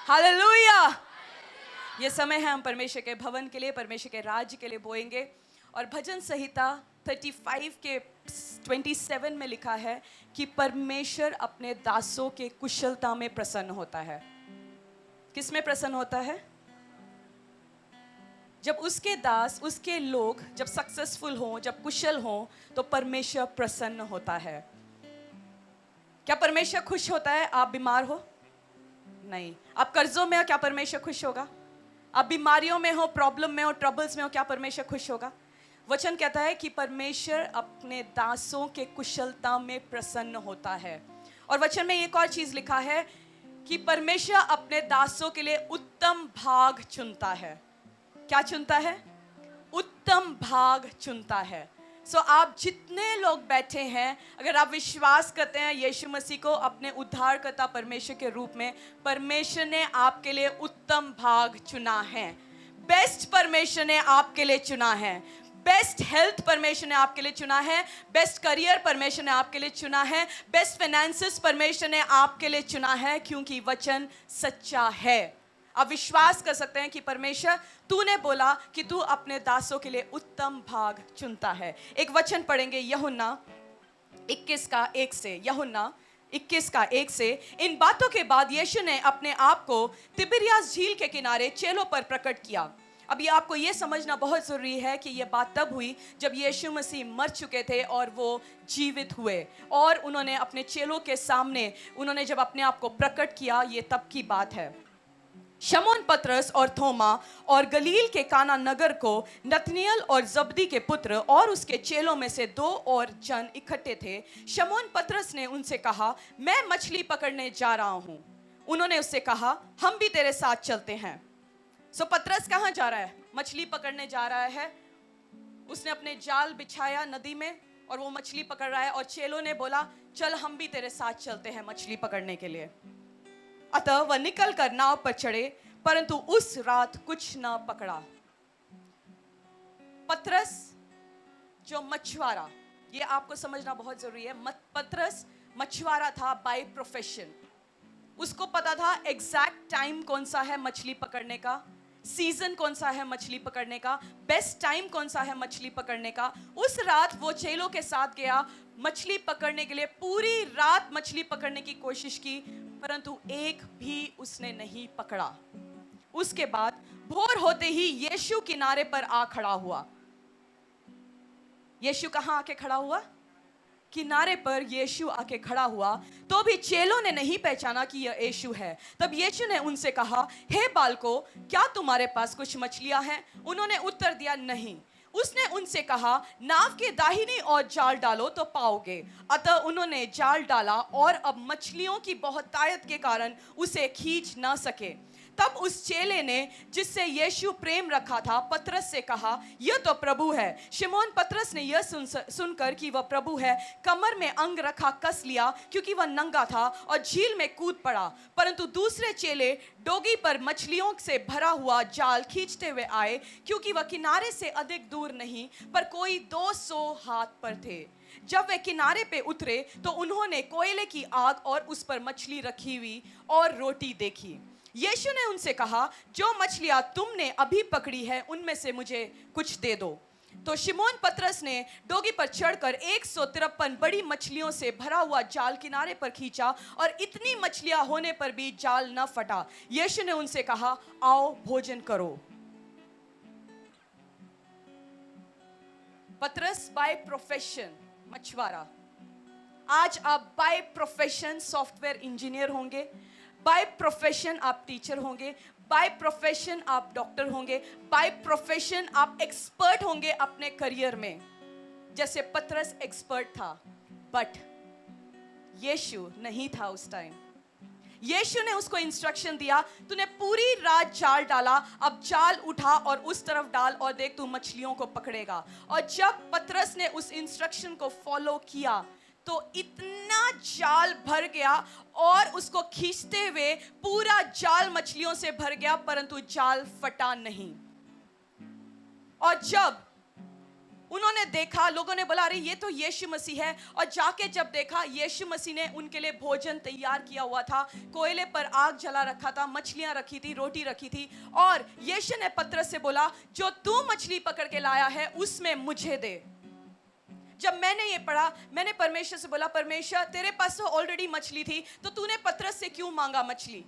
Hallelujah. ये समय है हम परमेश्वर के भवन के लिए, परमेश्वर के राज्य के लिए बोएंगे। और भजन संहिता 35 के 27 में लिखा है कि परमेश्वर अपने दासों के कुशलता में प्रसन्न होता है। किस में प्रसन्न होता है? जब उसके दास, उसके लोग जब सक्सेसफुल हों, जब कुशल हों, तो परमेश्वर प्रसन्न होता है। क्या परमेश्वर खुश होता है आप बीमार हो? नहीं। आप कर्जों में हो, क्या परमेश्वर खुश होगा? आप बीमारियों में हो, प्रॉब्लम में हो, ट्रबल्स में हो, क्या परमेश्वर खुश होगा? वचन कहता है कि परमेश्वर अपने दासों के कुशलता में प्रसन्न होता है। और वचन में एक और चीज लिखा है कि परमेश्वर अपने दासों के लिए उत्तम भाग चुनता है। क्या चुनता है? उत्तम भाग चुनता है। आप जितने लोग बैठे हैं, अगर आप विश्वास करते हैं यीशु मसीह को अपने उद्धारकर्ता परमेश्वर के रूप में, परमेश्वर ने आपके लिए उत्तम भाग चुना है। बेस्ट परमेश्वर ने आपके लिए चुना है। बेस्ट हेल्थ परमेश्वर ने आपके लिए चुना है। बेस्ट करियर परमेश्वर ने आपके लिए चुना है। बेस्ट फाइनेंसेस परमेश्वर ने आपके लिए चुना है, क्योंकि वचन सच्चा है। आप विश्वास कर सकते हैं कि परमेश्वर, तूने बोला कि तू अपने दासों के लिए उत्तम भाग चुनता है। एक वचन पढ़ेंगे यूहन्ना 21 का 1 से। यूहन्ना 21 का 1 से। इन बातों के बाद यीशु ने अपने आप को तिबिरियास झील के किनारे चेलों पर प्रकट किया। अब ये आपको ये समझना बहुत जरूरी है कि ये बात तब हुई जब यीशु मसीह मर चुके थे और वो जीवित हुए, और उन्होंने अपने चेलों के सामने उन्होंने जब अपने आप को प्रकट किया, ये तब की बात है। शमौन पतरस और थोमा और गलील के काना नगर को नतनियल और जब्दी के पुत्र और उसके चेलों में से 2 और जन इकट्ठे थे। शमौन पतरस ने उनसे कहा, मैं मछली पकड़ने जा रहा हूं। उन्होंने उससे कहा, हम भी तेरे साथ चलते हैं। पतरस कहां जा रहा है? मछली पकड़ने जा रहा है। उसने अपने जाल बिछाया नदी में और वो मछली पकड़ रहा है, और चेलों ने बोला, चल हम भी तेरे साथ चलते हैं मछली पकड़ने के लिए। अतः वह निकल कर नाव पर चढ़े, परंतु उस रात कुछ न पकड़ा। पतरस जो मछुआरा, ये आपको समझना बहुत जरूरी है। पतरस मछुआरा था बाय प्रोफेशन। उसको पता था एग्जैक्ट टाइम कौन सा है मछली पकड़ने का, सीजन कौन सा है मछली पकड़ने का, बेस्ट टाइम कौन सा है मछली पकड़ने का। उस रात वो चेलों के साथ गया मछली पकड़ने के लिए। पूरी रात मछली पकड़ने की कोशिश की, परंतु एक भी उसने नहीं पकड़ा। उसके बाद भोर होते ही यीशु किनारे पर आ खड़ा हुआ। यीशु कहां आके खड़ा हुआ? किनारे पर यीशु आके खड़ा हुआ। तो भी चेलों ने नहीं पहचाना कि यह यीशु है। तब यीशु ने उनसे कहा, हे बालकों, क्या तुम्हारे पास कुछ मछलियां हैं? उन्होंने उत्तर दिया, नहीं। उसने उनसे कहा, नाव के दाहिनी ओर जाल डालो तो पाओगे। अतः उन्होंने जाल डाला, और अब मछलियों की बहुतायत के कारण उसे खींच न सके। तब उस चेले ने जिससे यीशु प्रेम रखा था पतरस से कहा, यह तो प्रभु है। शिमोन पतरस ने यह सुनकर कि वह प्रभु है, कमर में अंग रखा कस लिया, क्योंकि वह नंगा था, और झील में कूद पड़ा। परंतु दूसरे चेले डोगी पर मछलियों से भरा हुआ जाल खींचते हुए आए, क्योंकि वह किनारे से अधिक दूर नहीं, पर कोई 200 हाथ पर थे। जब वे किनारे पे उतरे तो उन्होंने कोयले की आग और उस पर मछली रखी हुई और रोटी देखी। यीशु ने उनसे कहा, जो मछलियां तुमने अभी पकड़ी है उनमें से मुझे कुछ दे दो। तो शिमोन पतरस ने डोगी पर चढ़कर 153 बड़ी मछलियों से भरा हुआ जाल किनारे पर खींचा, और इतनी मछलियां होने पर भी जाल न फटा। यीशु ने उनसे कहा, आओ भोजन करो। पतरस बाय प्रोफेशन मछुआरा, आज आप बाय प्रोफेशन सॉफ्टवेयर इंजीनियर होंगे, बाय प्रोफेशन आप टीचर होंगे, बाय प्रोफेशन आप डॉक्टर होंगे, बाय प्रोफेशन आप एक्सपर्ट होंगे अपने करियर में, जैसे पतरस एक्सपर्ट था। बट यीशु नहीं था उस टाइम। यीशु ने उसको इंस्ट्रक्शन दिया, तूने पूरी रात जाल डाला, अब जाल उठा और उस तरफ डाल और देख तू मछलियों को पकड़ेगा। और जब पतरस ने उस इंस्ट्रक्शन को फॉलो किया तो इतना जाल भर गया, और उसको खींचते हुए पूरा जाल मछलियों से भर गया, परंतु जाल फटा नहीं। और जब उन्होंने देखा, लोगों ने बोला अरे ये तो यीशु मसीह है, और जाके जब देखा यीशु मसीह ने उनके लिए भोजन तैयार किया हुआ था, कोयले पर आग जला रखा था, मछलियां रखी थी, रोटी रखी थी, और यीशु ने पतरस से बोला जो तू मछली पकड़ के लाया है उसमें मुझे दे। जब मैंने ये पढ़ा, मैंने परमेश्वर से बोला परमेश्वर तेरे पास तो ऑलरेडी मछली थी, तो तूने पतरस से क्यों मांगा मछली?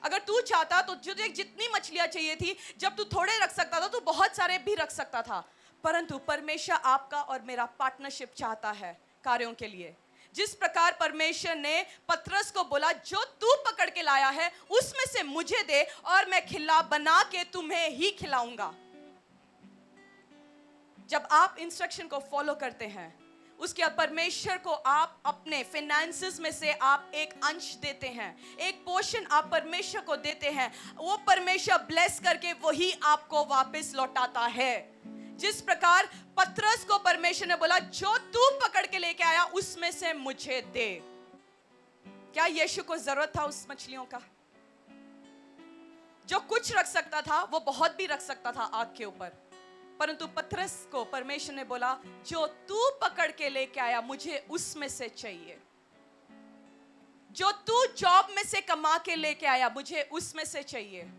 अगर तू चाहता तो तुझे जितनी मछलियां चाहिए थी, जब तू थोड़े रख सकता था तो बहुत सारे भी रख सकता था, परंतु परमेश्वर आपका और मेरा पार्टनरशिप चाहता है कार्यों के लिए। जिस प्रकार परमेश्वर ने पतरस को बोला जो तू पकड़ के लाया है उसमें से मुझे दे और मैं खिला बना के तुम्हें ही खिलाऊंगा। जब आप इंस्ट्रक्शन को फॉलो करते हैं, उसके बाद परमेश्वर को आप अपने फिनेंसेस में से आप एक अंश देते हैं, एक पोर्शन आप परमेश्वर को देते हैं, वो परमेश्वर ब्लेस करके वही आपको वापस लौटाता है। जिस प्रकार पतरस को परमेश्वर ने बोला जो तू पकड़ के लेके आया उसमें से मुझे दे। क्या यीशु को जरूरत था उस मछलियों का? जो कुछ रख सकता था वो बहुत भी रख सकता था आग के ऊपर, परंतु पतरस को परमेश्वर ने बोला जो तू पकड़ के लेके आया मुझे उसमें से चाहिए। जो तू जॉब में से कमा के लेके आया मुझे उसमें से चाहिए।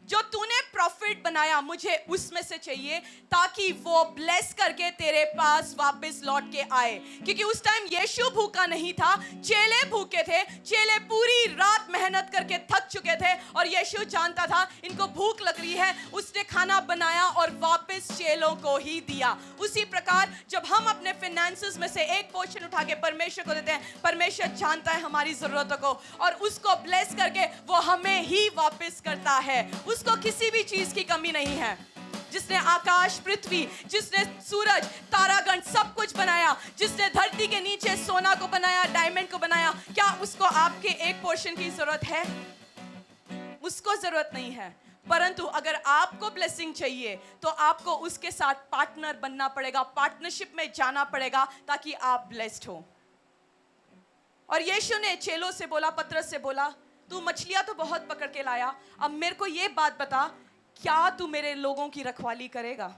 जो तूने प्रॉफिट बनाया मुझे उसमें से चाहिए, ताकि वो ब्लेस करके तेरे पास वापस लौट के आए। क्योंकि उस टाइम यीशु भूखा नहीं था, चेले भूखे थे। चेले पूरी रात मेहनत करके थक चुके थे और यीशु जानता था इनको भूख लग रही है, उसने खाना बनाया और वापस चेलों को ही दिया। उसी प्रकार जब हम अपने फिनेंसेस में से एक पोर्शन उठा के परमेश्वर को देते हैं, परमेश्वर जानता है हमारी जरूरतों को और उसको ब्लेस करके वो हमें ही वापस करता है। उसको किसी भी चीज की कमी नहीं है। जिसने आकाश, पृथ्वी, जिसने सूरज, तारागण सब कुछ बनाया, जिसने धरती के नीचे सोना को बनाया, डायमंड को बनाया, क्या उसको आपके एक पोर्शन की जरूरत है? उसको जरूरत नहीं है। परंतु अगर आपको ब्लेसिंग चाहिए तो आपको उसके साथ पार्टनर बनना पड़ेगा, पार्टनरशिप में जाना पड़ेगा ताकि आप ब्लेस्ड हो। और यीशु ने चेलों से बोला, पतरस से बोला तू मछलियां तो बहुत पकड़ के लाया, अब मेरे को ये बात बता क्या तू मेरे लोगों की रखवाली करेगा?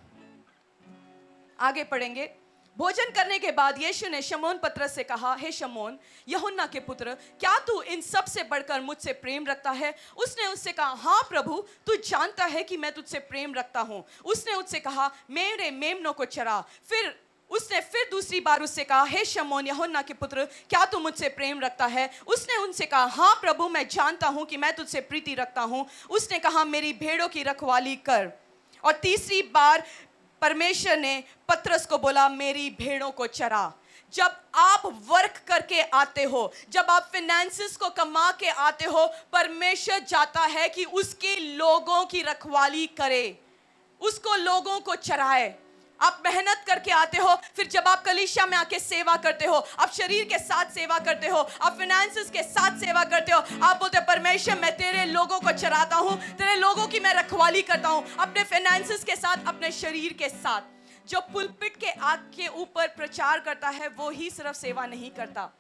आगे पढ़ेंगे। भोजन करने के बाद यीशु ने शमौन पतरस से कहा, हे शमौन यूहन्ना के पुत्र, क्या तू इन सब से बढ़कर मुझसे प्रेम रखता है? उसने उससे कहा, हाँ प्रभु, तू जानता है कि मैं तुझसे प्रेम रखता हूं। उसने उससे कहा, मेरे मेमनों को चरा। उसने फिर दूसरी बार उससे कहा, हे शमौन यूहन्ना के पुत्र, क्या तू मुझसे प्रेम रखता है? उसने उनसे कहा, हाँ प्रभु, मैं जानता हूं कि मैं तुझसे प्रीति रखता हूं। उसने कहा, मेरी भेड़ों की रखवाली कर। और तीसरी बार परमेश्वर ने पतरस को बोला, मेरी भेड़ों को चरा। जब आप वर्क करके आते हो, जब आप फिनेंसेस को कमा के आते हो, परमेश्वर चाहता है कि उसके लोगों की रखवाली करे, उसको लोगों को चराए। आप मेहनत करके आते हो, फिर जब आप कलीसिया में आके सेवा करते हो, आप शरीर के साथ सेवा करते हो, आप फिनेंसेस के साथ सेवा करते हो, आप बोलते हो परमेश्वर मैं तेरे लोगों को चराता हूं, तेरे लोगों की मैं रखवाली करता हूं, अपने फिनेंसेस के साथ, अपने शरीर के साथ। जो पुलपिट के आग के ऊपर प्रचार करता है वो ही सिर्फ सेवा नहीं करता,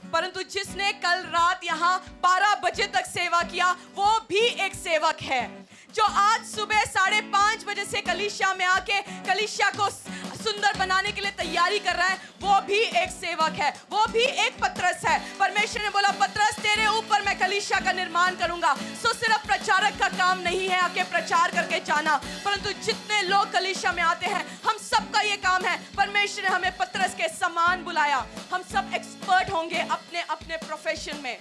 परंतु जिसने कल रात यहाँ 12 बजे तक सेवा किया वो भी एक सेवक है। जो आज सुबह 5:30 बजे से कलीसिया में आके कलीसिया को सुंदर बनाने के लिए तैयारी कर रहा है, वो भी एक सेवक है, वो भी एक पतरस है। परमेश्वर ने बोला, पतरस तेरे ऊपर मैं कलीसिया का निर्माण करूंगा। सो सिर्फ प्रचारक का काम नहीं है आके प्रचार करके जाना, परंतु जितने लोग कलीसिया में आते हैं हम सबका ये काम है। परमेश्वर ने हमें पतरस के समान बुलाया। हम सब एक्सपर्ट होंगे अपने अपने प्रोफेशन में,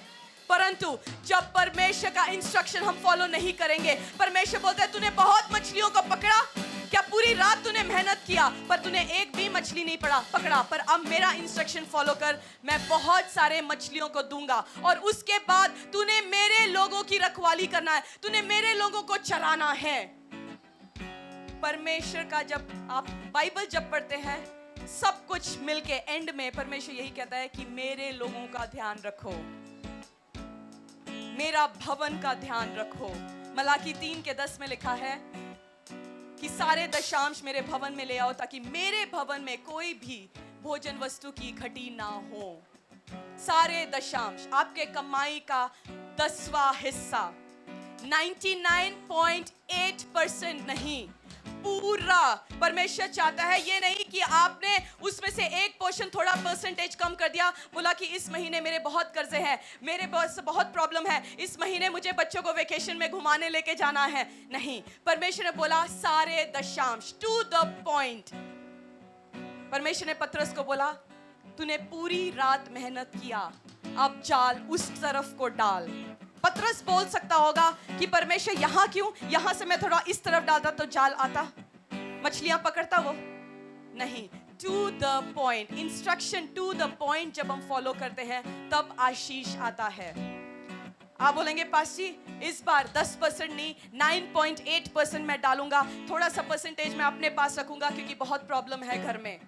परंतु जब परमेश्वर का इंस्ट्रक्शन हम फॉलो नहीं करेंगे, परमेश्वर बोलता है तूने बहुत मछलियों को पकड़ा, क्या पूरी रात तूने मेहनत किया पर तूने एक भी मछली नहीं पकड़ा, पर अब मेरा इंस्ट्रक्शन फॉलो कर, मैं बहुत सारे मछलियों को दूंगा और उसके बाद तूने मेरे लोगों की रखवाली करना है, तूने मेरे लोगों को चराना है। परमेश्वर का जब आप बाइबल जब पढ़ते हैं, सब कुछ मिलके एंड में परमेश्वर यही कहता है कि मेरे लोगों का ध्यान रखो, मेरा भवन का ध्यान रखो। मलाकी 3:10 में लिखा है कि सारे दशांश मेरे भवन में ले आओ ताकि मेरे भवन में कोई भी भोजन वस्तु की घटी ना हो। सारे दशांश, आपके कमाई का 10वां हिस्सा, 99.8% नहीं, पूरा परमेश्वर चाहता है। ये नहीं कि आपने उसमें से एक पोर्शन थोड़ा परसेंटेज कम कर दिया, बोला कि इस महीने मेरे बहुत कर्जे हैं, मेरे बहुत प्रॉब्लम है, इस महीने मुझे बच्चों को वेकेशन में घुमाने लेके जाना है। नहीं, परमेश्वर ने बोला सारे दशांश, टू द पॉइंट। परमेश्वर ने पतरस को बोला तूने पूरी रात मेहनत किया, अब जाल उस तरफ को डाल। पतरस बोल सकता होगा कि परमेश्वर यहाँ क्यों, यहाँ से मैं थोड़ा इस तरफ डालता तो जाल आता, मछलियां पकड़ता वो। नहीं, to the point, instruction to the point जब हम फॉलो करते हैं तब आशीष आता है। आप बोलेंगे पास जी इस बार 10% नहीं 9.8% मैं डालूंगा, थोड़ा सा परसेंटेज मैं अपने पास रखूंगा क्योंकि बहुत प्रॉब्लम है घर में।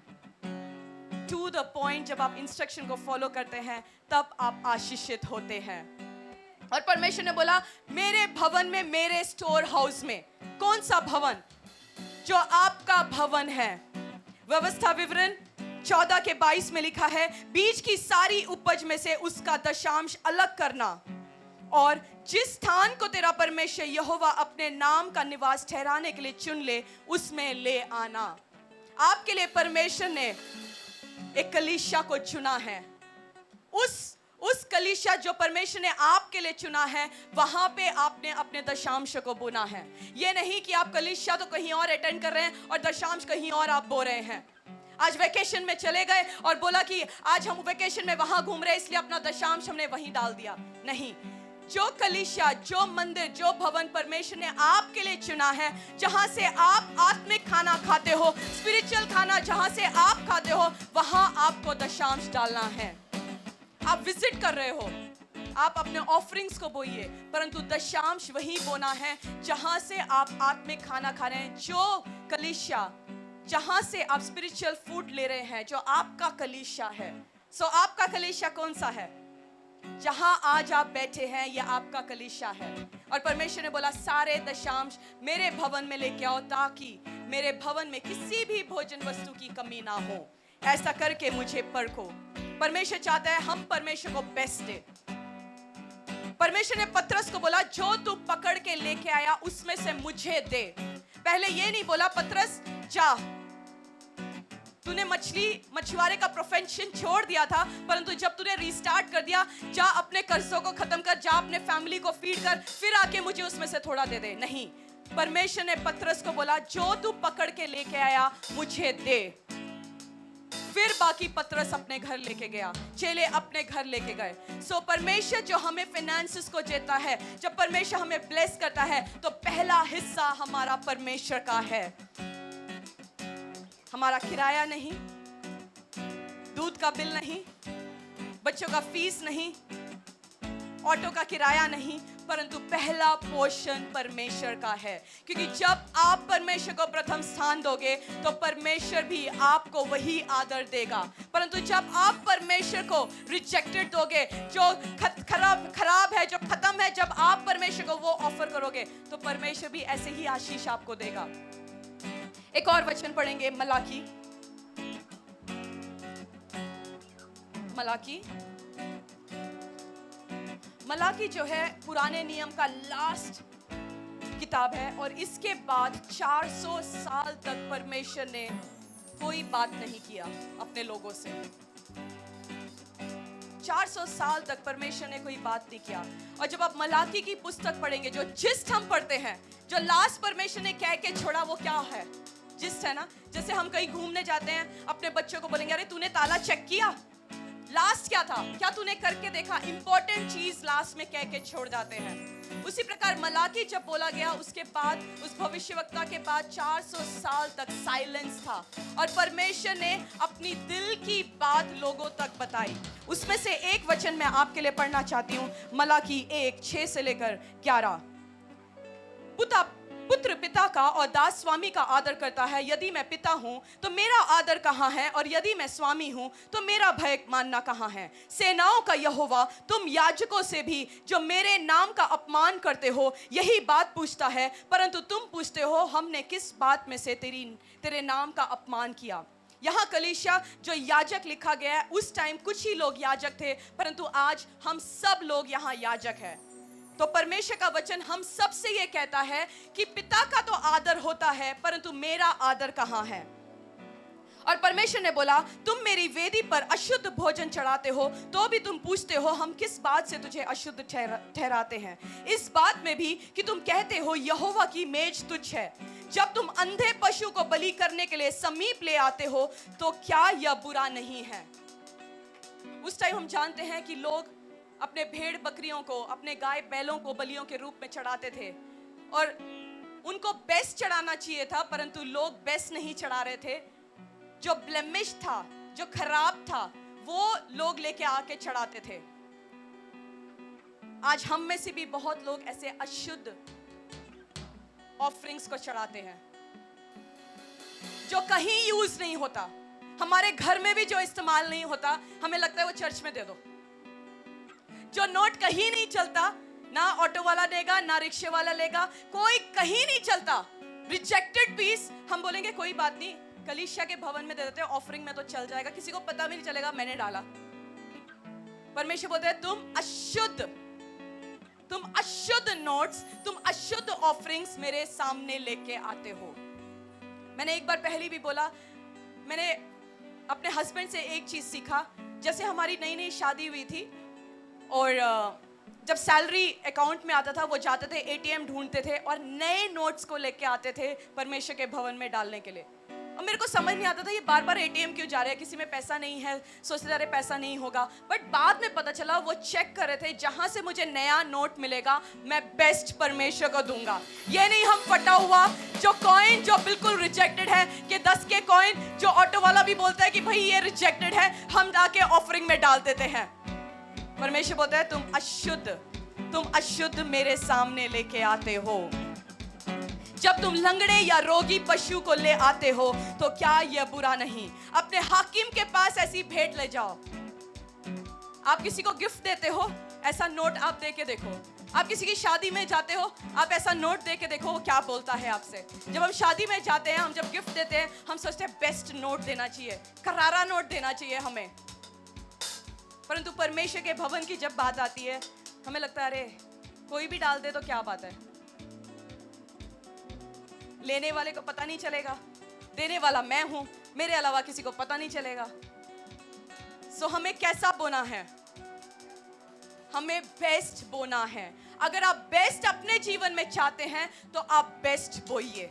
टू द पॉइंट जब आप इंस्ट्रक्शन को फॉलो करते हैं तब आप आशीषित होते हैं। और परमेश्वर ने बोला मेरे भवन में, मेरे स्टोर हाउस में, कौन सा भवन? जो आपका भवन है। व्यवस्था विवरण 14:22 में लिखा है, बीज की सारी उपज में से उसका दशांश अलग करना और जिस स्थान को तेरा परमेश्वर यहोवा अपने नाम का निवास ठहराने के लिए चुन ले उसमें ले आना। आपके लिए परमेश्वर ने एक कलीसिया को चुना है। उस कलीसिया जो परमेश्वर ने आपके लिए चुना है, वहां पे आपने अपने दशांश को बोना है। ये नहीं कि आप कलीसिया तो कहीं और अटेंड कर रहे हैं और दशांश कहीं और आप बो रहे हैं। आज वेकेशन में चले गए और बोला कि आज हम वेकेशन में वहां घूम रहे हैं इसलिए अपना दशांश हमने वहीं डाल दिया। नहीं, जो कलीसिया, जो मंदिर, जो भवन परमेश्वर ने आपके लिए चुना है, जहां से आप आत्मिक खाना खाते हो, स्पिरिचुअल खाना जहां से आप खाते हो, वहां आपको दशांश डालना है। आप विजिट कर रहे हो, आप अपने ऑफरिंग्स को बोइए, परंतु दशांश वहीं बोना है जहां से आप आत्मिक खाना खा रहे हैं। जो कलीसिया, जहां से आप स्पिरिचुअल फूड ले रहे हैं, जो आपका कलीसिया है। सो आपका कलीसिया कौन सा है? जहां आज आप बैठे हैं, यह आपका कलीसिया है। और परमेश्वर ने बोला सारे दशांश मेरे भवन में लेके आओ ताकि मेरे भवन में किसी भी भोजन वस्तु की कमी ना हो। ऐसा करके मुझे परखो। परमेश्वर चाहता है हम परमेश्वर को बेस्ट दे। परमेश्वर ने पतरस को बोला जो तू पकड़ के लेके आया उसमें से मुझे दे। पहले ये नहीं बोला पतरस जा, तूने मछुआरे का प्रोफेशन छोड़ दिया था, परंतु जब तूने रीस्टार्ट कर दिया, जा अपने कर्जों को खत्म कर, जा अपने फैमिली को फीड कर, फिर आके मुझे उसमें से थोड़ा दे दे। नहीं, परमेश्वर ने पतरस को बोला जो तू पकड़ के लेके आया मुझे दे। फिर बाकी पतरस अपने घर लेके गया, चेले अपने घर लेके गए। सो परमेश्वर जो हमें फाइनेंसेस को देता है, जब परमेश्वर हमें ब्लेस करता है, तो पहला हिस्सा हमारा परमेश्वर का है। हमारा किराया नहीं, दूध का बिल नहीं, बच्चों का फीस नहीं, ऑटो का किराया नहीं, परंतु पहला पोर्शन परमेश्वर का है। क्योंकि जब आप परमेश्वर को प्रथम स्थान दोगे तो परमेश्वर भी आपको वही आदर देगा। परंतु जब आप परमेश्वर को रिजेक्टेड दोगे, जो खराब है, जो खत्म है, जब आप परमेश्वर को वो ऑफर करोगे तो परमेश्वर भी ऐसे ही आशीष आपको देगा। एक और वचन पढ़ेंगे, मलाकी जो है पुराने नियम का लास्ट किताब है और इसके बाद 400 साल तक परमेश्वर ने कोई बात नहीं किया अपने लोगों से। 400 साल तक परमेश्वर ने कोई बात नहीं किया। और जब आप मलाकी की पुस्तक पढ़ेंगे, जो जिस्ट हम पढ़ते हैं, जो लास्ट परमेश्वर ने कह के छोड़ा वो क्या है? जिस्ट है ना। जैसे हम कहीं घूमने जाते हैं, अपने बच्चों को बोलेंगे अरे तूने ताला चेक किया, लास्ट क्या था, क्या तूने करके देखा? इंपॉर्टेंट चीज लास्ट में कह के छोड़ जाते हैं। उसी प्रकार मलाकी जब बोला गया, उसके बाद उस भविष्यवक्ता के बाद 400 साल तक साइलेंस था और परमेश्वर ने अपनी दिल की बात लोगों तक बताई। उसमें से एक वचन मैं आपके लिए पढ़ना चाहती हूँ, मलाकी 1:6 से लेकर 11। पुत्र पिता का और दास स्वामी का आदर करता है। यदि मैं पिता हूं तो मेरा आदर कहां है, और यदि मैं स्वामी हूं तो मेरा भय मानना कहां है? सेनाओं का यहोवा तुम याजकों से भी जो मेरे नाम का अपमान करते हो यही बात पूछता है, परंतु तुम पूछते हो हमने किस बात में से तेरे नाम का अपमान किया? यहाँ कलीसिया जो याजक लिखा गया है, उस टाइम कुछ ही लोग याजक थे, परंतु आज हम सब लोग यहाँ याजक हैं। तो परमेश्वर का वचन हम सबसे ये कहता है कि पिता का तो आदर होता है, परंतु मेरा आदर कहाँ है। और परमेश्वर ने बोला, तुम मेरी वेदी पर अशुद्ध भोजन चढ़ाते हो, तो भी तुम पूछते हो हम किस बात से तुझे अशुद्ध ठहराते हैं। इस बात में भी कि तुम कहते हो यहोवा की मेज तुच्छ है। जब तुम अंधे पशु को बलि करने के लिए समीप ले आते हो, तो क्या यह बुरा नहीं है। उस टाइम हम जानते हैं कि लोग अपने भेड़ बकरियों को, अपने गाय बैलों को बलियों के रूप में चढ़ाते थे, और उनको बेस्ट चढ़ाना चाहिए था, परंतु लोग बेस्ट नहीं चढ़ा रहे थे। जो ब्लेमिश था, जो खराब था, वो लोग लेके आके चढ़ाते थे। आज हम में से भी बहुत लोग ऐसे अशुद्ध ऑफरिंग्स को चढ़ाते हैं जो कहीं यूज नहीं होता। हमारे घर में भी जो इस्तेमाल नहीं होता, हमें लगता है वो चर्च में दे दो। जो नोट कहीं नहीं चलता, ना ऑटो वाला देगा, ना रिक्शे वाला लेगा, कोई कहीं नहीं चलता। रिजेक्टेड पीस, हम बोलेंगे कोई बात नहीं, कलीसिया के भवन में दे देते हैं, ऑफरिंग में तो चल जाएगा, किसी को पता भी नहीं चलेगा मैंने डाला। परमेश्वर बोलते हैं तुम अशुद्ध नोट्स, तुम अशुद्ध ऑफरिंग्स मेरे सामने लेके आते हो। मैंने एक बार पहले भी बोला, मैंने अपने हस्बैंड से एक चीज सीखा। जैसे हमारी नई नई शादी हुई थी, और जब सैलरी अकाउंट में आता था, वो जाते थे एटीएम ढूंढते थे और नए नोट्स को लेके आते थे परमेश्वर के भवन में डालने के लिए। और मेरे को समझ नहीं आता था ये बार बार एटीएम क्यों जा रहे हैं, किसी में पैसा नहीं है, सोचते जा रहे पैसा नहीं होगा। बट बाद में पता चला वो चेक कर रहे थे, जहां से मुझे नया नोट मिलेगा मैं बेस्ट परमेश्वर को दूंगा। ये नहीं हम फटा हुआ जो कॉइन जो बिल्कुल रिजेक्टेड है, कि 10 के कॉइन जो ऑटो वाला भी बोलता है कि भाई ये रिजेक्टेड है, हम जाके ऑफरिंग में डाल देते हैं। परमेश्वर बोलता है तुम अशुद्ध मेरे सामने लेके आते हो। जब तुम लंगड़े या रोगी पशु को ले आते हो, तो क्या यह बुरा नहीं। अपने हाकिम के पास ऐसी भेंट ले जाओ। आप किसी को गिफ्ट देते हो, ऐसा नोट आप दे के देखो। आप किसी की शादी में जाते हो, आप ऐसा नोट दे के देखो वो क्या बोलता है आपसे। जब हम शादी में जाते हैं, हम जब गिफ्ट देते हैं, हम सोचते हैं बेस्ट नोट देना चाहिए, करारा नोट देना चाहिए हमें। परंतु परमेश्वर के भवन की जब बात आती है, हमें लगता है अरे कोई भी डाल दे तो क्या बात है, लेने वाले को पता नहीं चलेगा, देने वाला मैं हूं, मेरे अलावा किसी को पता नहीं चलेगा। सो हमें कैसा बोना है, हमें बेस्ट बोना है। अगर आप बेस्ट अपने जीवन में चाहते हैं तो आप बेस्ट बोइए,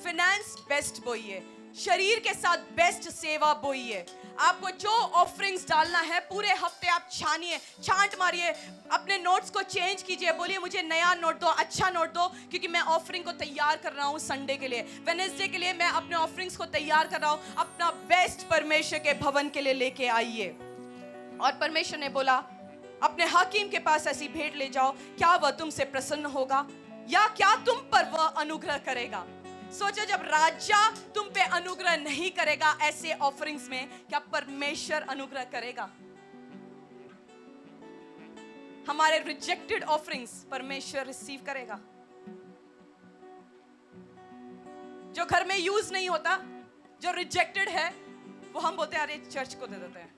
फाइनेंस बेस्ट बोइए, शरीर के साथ बेस्ट सेवा बोइए। आपको जो ऑफरिंग्स डालना है, पूरे हफ्ते आप छानिए, छांट मारिए, अपने नोट्स को चेंज कीजिए, बोलिए मुझे नया नोट दो, अच्छा नोट दो, क्योंकि मैं ऑफरिंग को तैयार कर रहा हूँ संडे के लिए, वेडनेसडे के लिए मैं अपने ऑफरिंग्स को तैयार कर रहा हूँ। अपना बेस्ट परमेश्वर के भवन के लिए लेके आइए। और परमेश्वर ने बोला, अपने हाकिम के पास ऐसी भेंट ले जाओ, क्या वह तुमसे प्रसन्न होगा या क्या तुम पर वह अनुग्रह करेगा। सोचो, जब राजा तुम पे अनुग्रह नहीं करेगा ऐसे ऑफरिंग्स में, क्या परमेश्वर अनुग्रह करेगा। हमारे रिजेक्टेड ऑफरिंग्स परमेश्वर रिसीव करेगा। जो घर में यूज नहीं होता, जो रिजेक्टेड है, वो हम बोलते हैं अरे चर्च को दे देते हैं।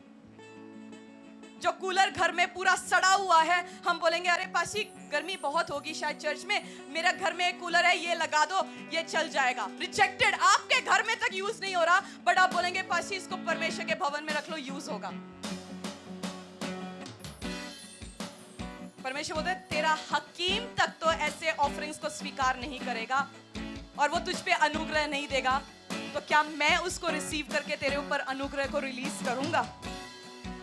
जो कूलर घर में पूरा सड़ा हुआ है, हम बोलेंगे अरे पासी गर्मी बहुत होगी शायद चर्च में, मेरा घर में एक कूलर है, ये लगा दो, ये चल जाएगा। रिजेक्टेड, आपके घर में तक यूज नहीं हो रहा, बट आप बोलेंगे पासी इसको परमेश्वर के भवन में रख लो, यूज होगा। परमेश्वर बोलते हैं तेरा हकीम तक तो ऐसे ऑफरिंग्स को स्वीकार नहीं करेगा और वो तुझ पे अनुग्रह नहीं देगा, तो क्या मैं उसको रिसीव करके तेरे ऊपर अनुग्रह को रिलीज करूंगा।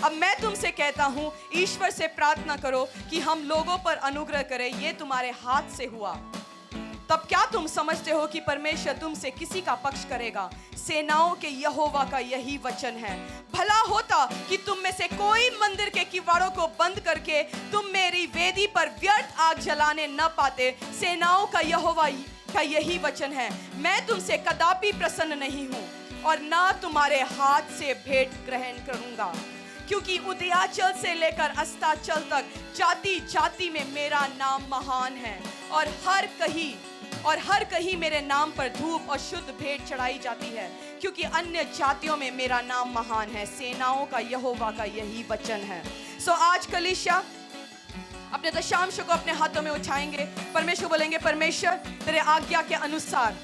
अब मैं तुमसे कहता हूं, ईश्वर से प्रार्थना करो कि हम लोगों पर अनुग्रह करे, ये तुम्हारे हाथ से हुआ। तब क्या तुम समझते हो कि परमेश्वर तुमसे किसी का पक्ष करेगा। सेनाओं के यहोवा का यही वचन है। भला होता कि तुम में से कोई मंदिर के किवाड़ों को बंद करके तुम मेरी वेदी पर व्यर्थ आग जलाने न पाते। सेनाओं का यहोवा का यही वचन है, मैं तुमसे कदापि प्रसन्न नहीं हूं और ना तुम्हारे हाथ से भेंट ग्रहण करूंगा, क्योंकि उदयाचल से लेकर अस्ताचल तक जाति जाति में मेरा नाम महान है, और हर कहीं मेरे नाम पर धूप और शुद्ध भेंट चढ़ाई जाती है, क्योंकि अन्य जातियों में मेरा नाम महान है। सेनाओं का यहोवा का यही वचन है। सो आज कलीसिया, अपने दशांश को अपने हाथों में उठाएंगे, परमेश्वर बोलेंगे परमेश्वर तेरे आज्ञा के अनुसार,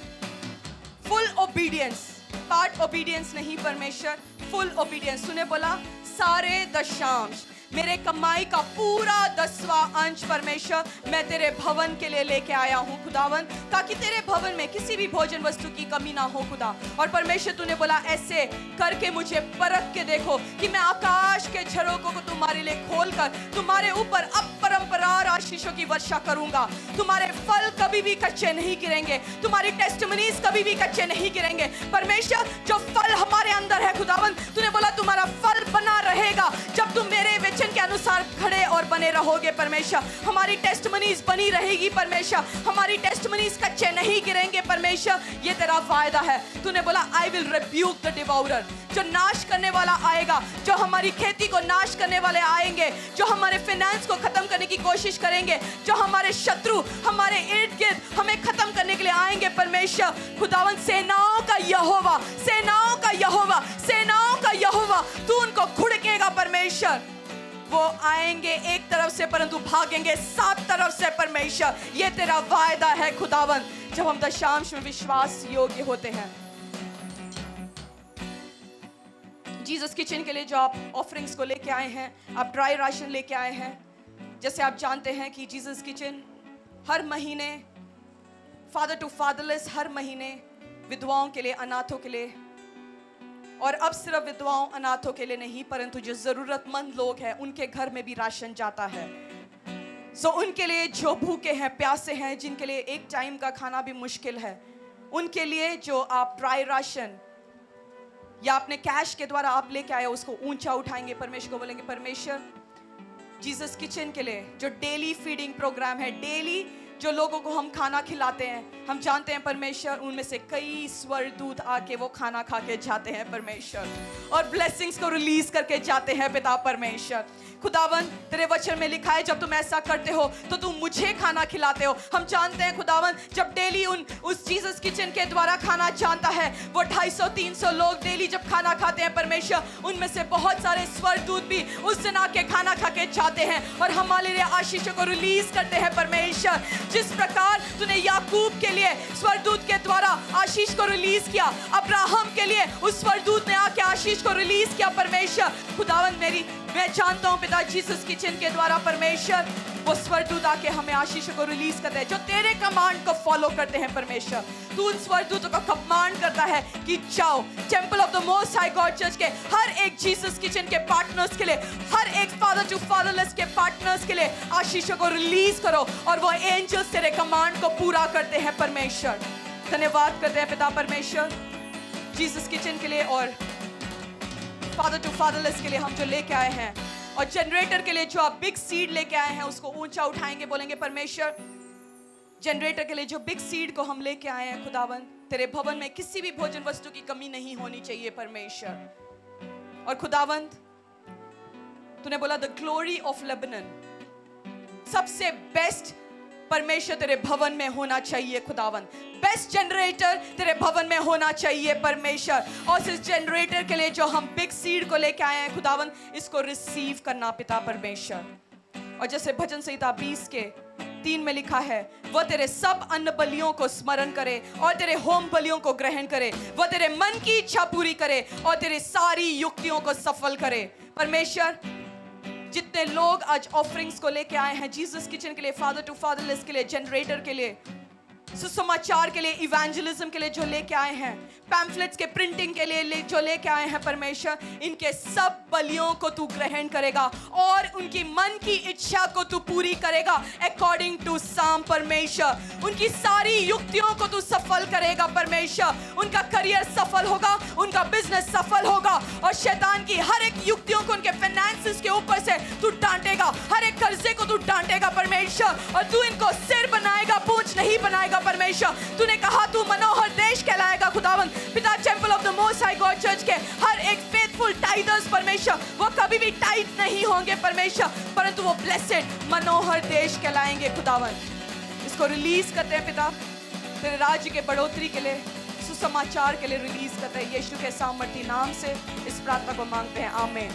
फुल ओबीडियंस, पार्ट ओबीडियंस नहीं परमेश्वर, फुल ओबीडियंस। तूने बोला सारे दशांश, मेरे कमाई का पूरा 10वां अंश परमेश्वर मैं तेरे भवन के लिए लेके आया हूँ खुदावन, ताकि तेरे भवन में किसी भी भोजन वस्तु की कमी ना हो खुदा। और परमेश्वर तूने बोला ऐसे करके मुझे परख के देखो कि मैं आकाश के झरोकों को तुम्हारे लिए खोलकर तुम्हारे ऊपर अपरंपरार आशीषों की वर्षा करूंगा। तुम्हारे फल कभी भी कच्चे नहीं गिरेंगे, तुम्हारी टेस्टिमनीज कभी भी कच्चे नहीं गिरेंगे परमेश्वर। जो फल हमारे अंदर है खुदावन, तूने बोला तुम्हारा फल बना रहेगा जब तुम मेरे वचन के अनुसार खड़े और बने रहोगे परमेश्वर। हमारी टेस्टिमनीज बनी रहेगी परमेश्वर, हमारी टेस्टिमनीज कच्चे नहीं गिरेंगे परमेश्वर, ये तेरा वायदा है। तूने बोला आई विल रिब्यूक द डिवॉरर, जो नाश करने वाला आएगा, जो हमारी खेती को नाश करने वाले आएंगे, जो हमारे फाइनेंस को खत्म करने की कोशिश करेंगे, जो हमारे शत्रु हमारे इर्द गिर्द हमें खत्म करने के लिए आएंगे परमेश्वर खुदावन। सेनाओं का यहोवा, सेनाओं का यहोवा, सेनाओं का यहोवा, तू उनको घुड़केगा परमेश्वर। वो आएंगे एक तरफ से परंतु भागेंगे 7 तरफ से परमेश्वर, ये तेरा वायदा है खुदावन। जब हम दशांश में विश्वास योग्य होते हैं, जीसस किचन के लिए जो आप ऑफरिंग्स को लेके आए हैं, आप ड्राई राशन लेके आए हैं, जैसे आप जानते हैं कि जीसस किचन हर महीने फादर टू फादरलेस, हर महीने विधवाओं के लिए, अनाथों के लिए, और अब सिर्फ विधवाओं अनाथों के लिए नहीं परंतु जो जरूरतमंद लोग हैं उनके घर में भी राशन जाता है। सो उनके लिए जो भूखे हैं, प्यासे हैं, जिनके लिए एक टाइम का खाना भी मुश्किल है, उनके लिए जो आप ड्राई राशन या अपने कैश के द्वारा आप लेके आए उसको ऊंचा उठाएंगे, परमेश्वर को बोलेंगे परमेश्वर जीसस किचन के लिए जो डेली फीडिंग प्रोग्राम है, डेली जो लोगों को हम खाना खिलाते हैं, हम जानते हैं परमेश्वर उनमें से कई स्वर्गदूत आके वो खाना खा के जाते हैं परमेश्वर, और ब्लेसिंग्स को रिलीज करके जाते हैं पिता परमेश्वर खुदावन। तेरे वचन में लिखा है जब तुम ऐसा करते हो तो तुम मुझे खाना खिलाते हो। हम जानते हैं खुदावन जब डेली उस जीसस किचन के द्वारा खाना जानता है, वो 250-300 लोग डेली जब खाना खाते हैं परमेश्वर, उनमें से बहुत सारे स्वर्गदूत भी उस दिन आके खाना खा के जाते हैं और हमारे लिए आशीषों को रिलीज करते हैं परमेश्वर। जिस प्रकार तूने याकूब के लिए स्वर्गदूत के द्वारा आशीष को रिलीज किया, अब्राहम के लिए उस स्वर्गदूत ने आके आशीष को रिलीज किया परमेश्वर खुदावन। मैं जानता हूं पिता जीसस किचन के द्वारा परमेश्वर वो स्वर्गदूत आके हमें आशीष को रिलीज करते हैं जो तेरे कमांड को फॉलो करते हैं परमेश्वर। तू उन स्वर्गदूतों का कमांड करता है कि जाओ temple of the most high God church के हर एक जीसस किचन के पार्टनर्स के लिए, हर एक फादर टू फादरलेस के पार्टनर्स के लिए आशीषों को रिलीज करो, और वो एंजल्स तेरे कमांड को पूरा करते हैं परमेश्वर। धन्यवाद करते हैं पिता परमेश्वर जीसस किचन के लिए और फादर टू फादरलेस के लिए हम जो लेके आए हैं, और जनरेटर के लिए जो आप बिग सीड लेके आए हैं उसको ऊंचा उठाएंगे, बोलेंगे परमेश्वर जनरेटर के लिए जो बिग सीड को हम लेके आए हैं खुदावन, तेरे भवन में किसी भी भोजन वस्तु की कमी नहीं होनी चाहिए परमेश्वर। और खुदावंत तूने बोला द ग्लोरी ऑफ लेबनन, सबसे बेस्ट परमेश्वर तेरे भवन में होना चाहिए खुदावन, बेस्ट जनरेटर तेरे भवन में होना चाहिए परमेश्वर। और इस जनरेटर के लिए जो हम बिग सीड को लेके आए हैं खुदावन, इसको रिसीव करना पिता परमेश्वर। और जैसे भजन संहिता 20:3 में लिखा है, वह तेरे सब अन्न बलियों को स्मरण करे और तेरे होम बलियों को ग्रहण करे, वह तेरे मन की इच्छा पूरी करे और तेरे सारी युक्तियों को सफल करे। परमेश्वर जितने लोग आज ऑफरिंग्स को लेके आए हैं जीसस किचन के लिए, फादर टू फादरलेस के लिए, जनरेटर के लिए, सुसमाचार के लिए, इवेंजलिज्म के लिए जो लेके आए हैं, पैम्फलेट्स के प्रिंटिंग के लिए जो लेके आए हैं परमेश्वर, इनके सब बलियों को तू ग्रहण करेगा और उनकी मन की इच्छा को तू पूरी करेगा अकॉर्डिंग टू साम परमेश्वर। उनकी सारी युक्तियों को तू सफल करेगा परमेश्वर, उनका करियर सफल होगा, उनका बिजनेस सफल होगा, और शैतान की हर एक युक्तियों को उनके फाइनेंसेस के ऊपर से तू डांटेगा, हर एक कर्जे को तू डांटेगा परमेश्वर, और तू इनको सिर बनाएगा, पूंछ नहीं बनाएगा परमेश्वर। तूने कहा तू मनोहर देश कहलाएगा खुदावन। पिता temple of the most high God church के हर एक फेथफुल टाइडर्स परमेश्वर, वो कभी भी टाइट नहीं होंगे परमेश्वर, परंतु वो ब्लेसेड मनोहर देश कहलाएंगे खुदावन। इसको रिलीज करते हैं पिता तेरे राज्य के बढ़ोतरी के लिए, सुसमाचार के लिए रिलीज करते हैं, यीशु के सामर्थी नाम से इस प्रार्थना को मांगते हैं, आमीन।